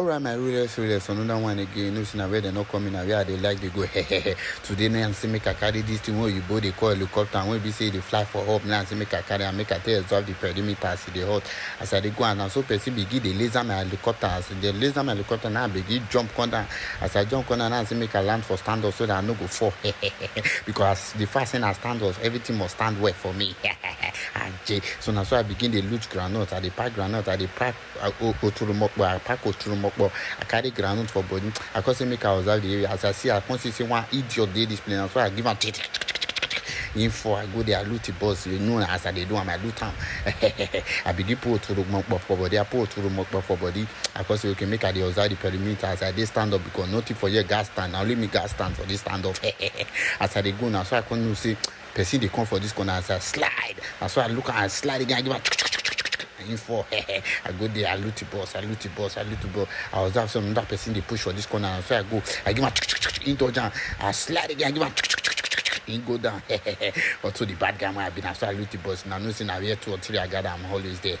Alright, my rulers, another one again. No, see now where they not coming now. Where they like they go. Today now and say make a carry this thing where you both they call helicopter and when we say they fly for up now and say make a carry and make a tell observe the perimeter as they hot. As I they go and now so person begin the laser my helicopter as the laser my helicopter now begin jump corner. As I jump corner now and say make a land for stand up so that I no go fall. Because the first thing I stand up, everything must stand well for me. So now so I begin the loot granite, I the pack granite, I the pack Oturumokbo, I pack Oturumokbo, I carry granite for body. I can say make I observe the area. As I see, I can see one idiot day display, so I give him info. I go there, I loot the boss, you know, as I do, I loot him. I begin put Oturumokbo for body, I put Oturumokbo for body. I can say, okay, make I observe the perimeter as I stand up because nothing for your gas stand. Now leave me gas stand for this stand up. As I go now, so I can see. Person they come for this corner as I slide. That's why I look and slide again. I give a info. I go there, I loot the boss. I was have some other person they push for this corner. So I go, I give a into jam. I slide again, I give a go down. Also the bad guy might have been. So I loot the boss. Now, no, see now here 2 or 3 I got. I'm always there.